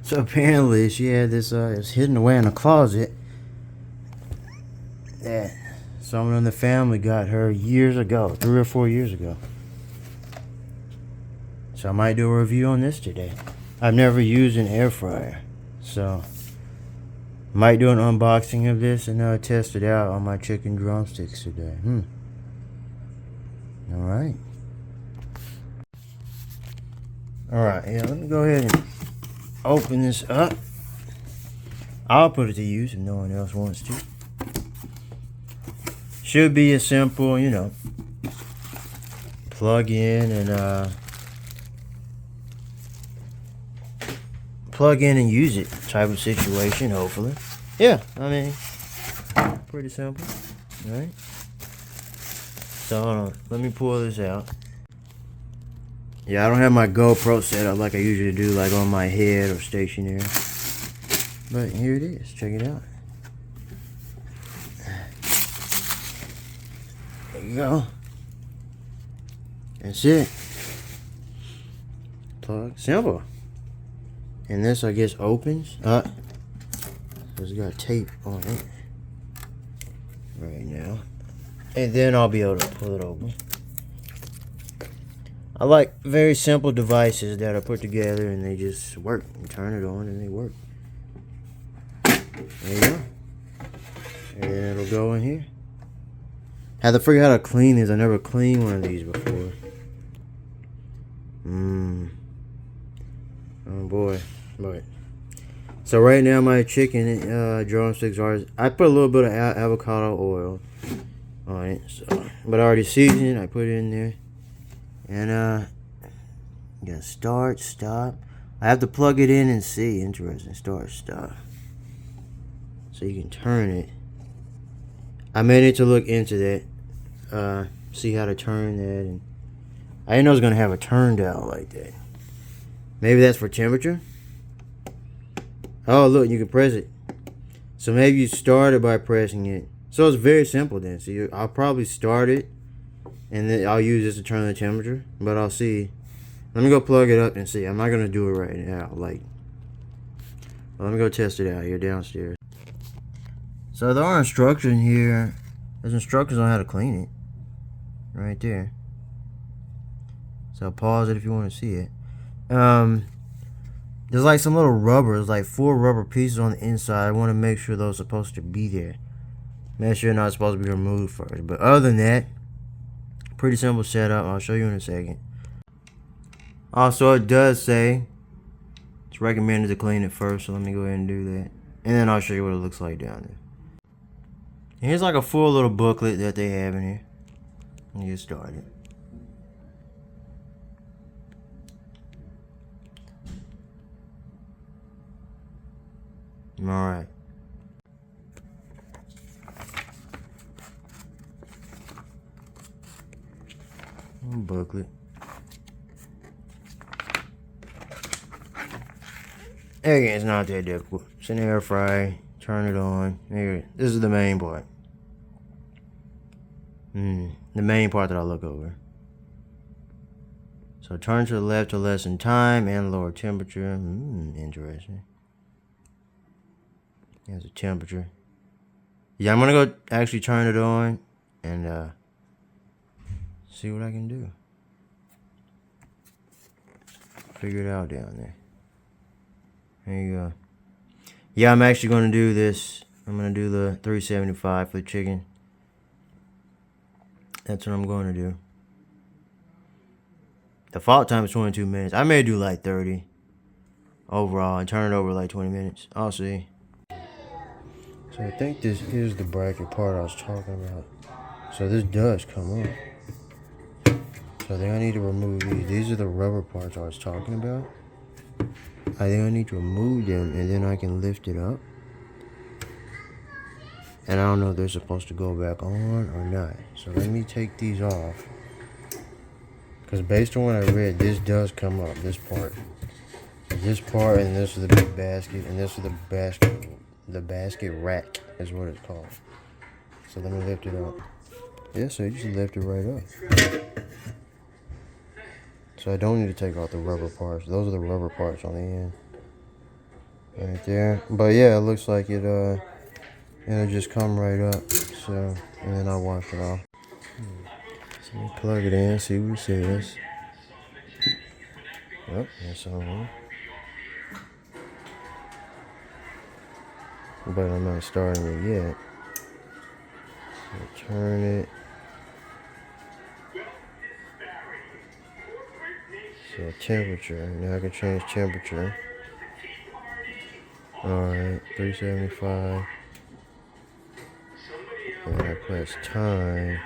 So apparently she had this, it was hidden away in a closet that someone in the family got her years ago, 3 or 4 years ago. So I might do a review on this today. I've never used an air fryer, so might do an unboxing of this and test it out on my chicken drumsticks today. Alright. Alright, yeah, let me go ahead and open this up. I'll put it to use if no one else wants to. Should be a simple, plug in and use it type of situation, hopefully. Yeah, I mean, pretty simple, right? So hold on, let me pull this out. Yeah, I don't have my GoPro set up like I usually do, like on my head or stationary. But here it is, check it out. There you go. That's it. Plug, simple. And this, I guess, opens up. It's got tape on it right now. And then I'll be able to pull it open. I like very simple devices that are put together and they just work. You turn it on and they work. There you go. And then it'll go in here. Had to figure out how to clean this. I never cleaned one of these before. Oh boy. But so right now my chicken drumsticks are, I put a little bit of avocado oil on it, so, but I already seasoned it. I put it in there, and you gotta start, stop. I have to plug it in and see. Interesting. Start, stop. So you can turn it. I may need to look into that, see how to turn that, and I didn't know it was gonna have a turn dial like that. Maybe that's for temperature. Oh, look, you can press it. So maybe you started by pressing it. So it's very simple then. So I'll probably start it, and then I'll use this to turn the temperature. But I'll see. Let me go plug it up and see. I'm not going to do it right now. Well, let me go test it out here downstairs. So there are instructions here. There's instructions on how to clean it. Right there. So pause it if you want to see it. There's like some little rubber. There's like 4 rubber pieces on the inside. I want to make sure those are supposed to be there. Make sure they're not supposed to be removed first. But other than that, pretty simple setup. I'll show you in a second. Also, it does say it's recommended to clean it first. So let me go ahead and do that. And then I'll show you what it looks like down there. And here's like a full little booklet that they have in here. Let me get started. Alright. Booklet. Again, it's not that difficult. It's an air fry. Turn it on. Here, this is the main part. The main part that I look over. So turn to the left to lessen time and lower temperature. Interesting. There's a temperature. Yeah, I'm gonna go actually turn it on and see what I can do. Figure it out down there. There you go. Yeah, I'm actually gonna do this. I'm gonna do the 375 for the chicken. That's what I'm going to do. The default time is 22 minutes. I may do like 30 overall and turn it over like 20 minutes. I'll see. So I think this is the bracket part I was talking about. So this does come up. So I think I need to remove these. These are the rubber parts I was talking about. I think I need to remove them and then I can lift it up. And I don't know if they're supposed to go back on or not. So let me take these off. Because based on what I read, this does come up, this part. This part, and this is the big basket, and this is the basket. The basket rack is what it's called. So let me lift it up. Yeah, so you just lift it right up. So I don't need to take off the rubber parts. Those are the rubber parts on the end. right there. But yeah, it looks like it'll just come right up. So, and then I'll wash it off. So let me plug it in, see what it says. Yep, that's on. But I'm not starting it yet. So turn it. So temperature. Now I can change temperature. Alright, 375. And I press time.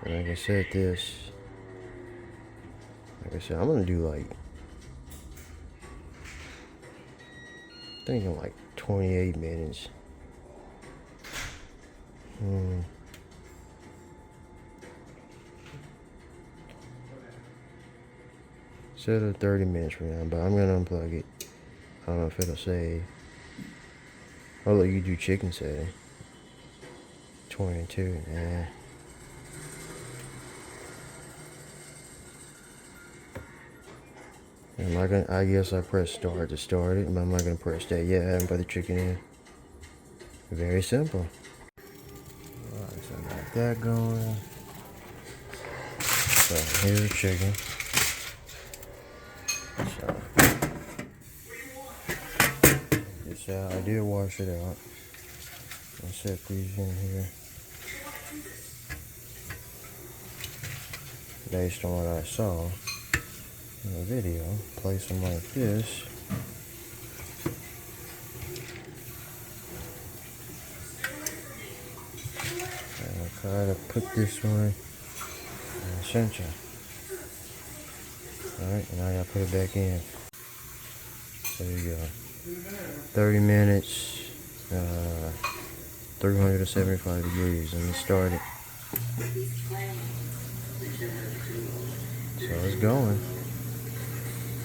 And I can set this. Like I said, I'm gonna do like, thinking like 28 minutes. Set it 30 minutes from now, but I'm gonna unplug it. I don't know if it'll save. I'll let you do chicken setting. 22, nah. I guess I press start to start it, but I'm not gonna press that yet. I haven't put the chicken in. Very simple. Alright, so I got that going. So here's the chicken. So this out. I did wash it out. I'll set these in here. Based on what I saw in the video, place them like this. And I'll try to put this one in the center. Alright, and I gotta put it back in. There you go. 30 minutes, 375 degrees, and it started. So it's going.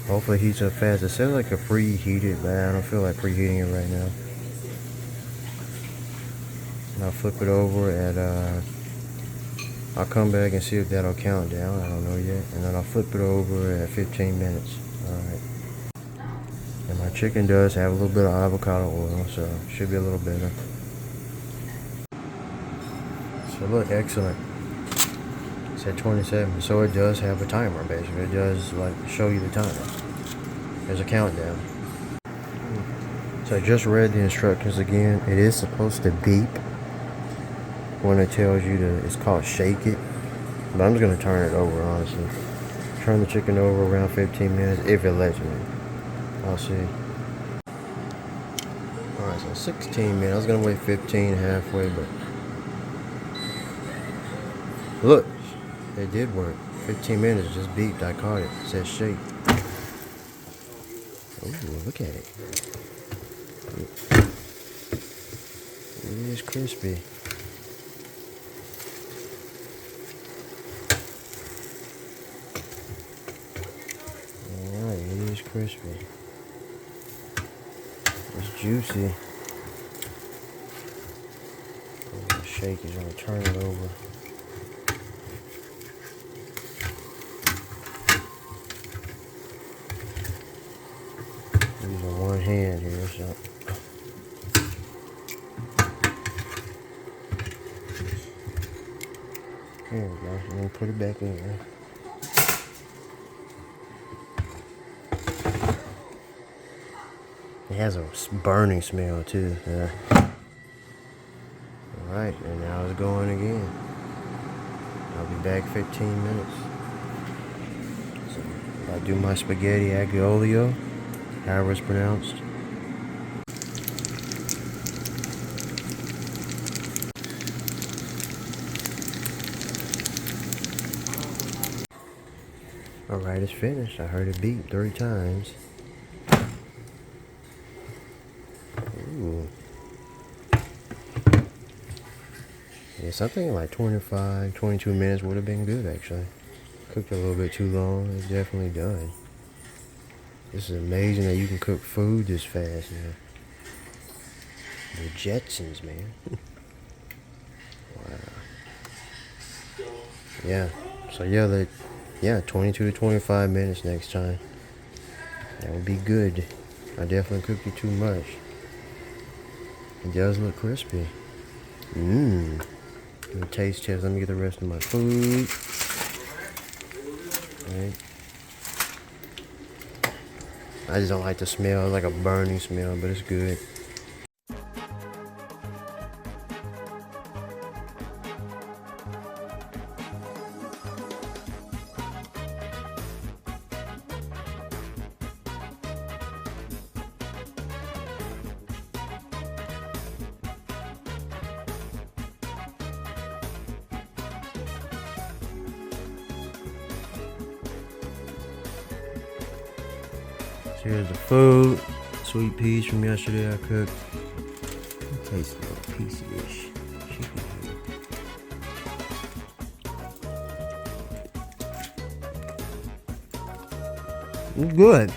Hopefully it heats up fast. It says like a preheated, but I don't feel like preheating it right now. And I'll flip it over and I'll come back and see if that'll count down. I don't know yet. And then I'll flip it over at 15 minutes. Alright. And my chicken does have a little bit of avocado oil, so it should be a little better. So look, excellent. It's at 27, so it does have a timer basically. It does like show you the time. There's a countdown. So I just read the instructions again. It is supposed to beep when it tells you to, it's called shake it. But I'm just gonna turn it over, honestly. Turn the chicken over around 15 minutes if it lets me. I'll see. Alright, so 16 minutes. I was gonna wait 15 halfway, but look, it did work. 15 minutes, just beeped. I caught it. It says shake. Ooh, look at it. It is crispy. Alright, it is crispy. It's juicy. I'm gonna shake it, I'm gonna turn it over. Using one hand here, so. There we go. I'm gonna put it back in there. It has a burning smell too. Yeah. Alright, and now it's going again. I'll be back 15 minutes. So I do my spaghetti aglio, however it's pronounced. Alright, it's finished. I heard it beep 3 times. Ooh. Yeah, something like 25, 22 minutes would have been good actually. Cooked a little bit too long. It's definitely done. This is amazing that you can cook food this fast, man. The Jetsons, man. Wow. Yeah. So yeah, 22 to 25 minutes next time. That would be good. I definitely cooked it too much. It does look crispy. Mmm. Taste test. Let me get the rest of my food. Alright. I just don't like the smell. It's like a burning smell, but it's good. So here's the food. Sweet peas from yesterday I cooked. Taste a little piece of this chicken here. It's good.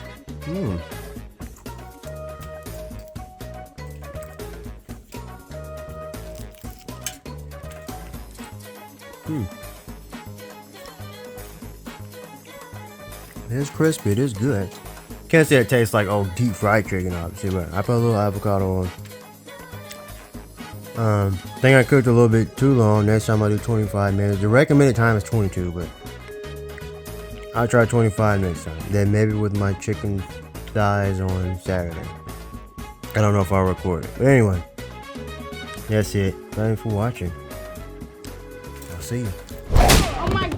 It's crispy. It is good. Can't say it tastes like deep fried chicken, obviously, but I put a little avocado on. Think I cooked a little bit too long. Next time I do 25 minutes. The recommended time is 22, but I'll try 25 next time. Then maybe with my chicken thighs on Saturday. I don't know if I'll record it. But anyway, that's it. Thanks for watching. I'll see you. Oh my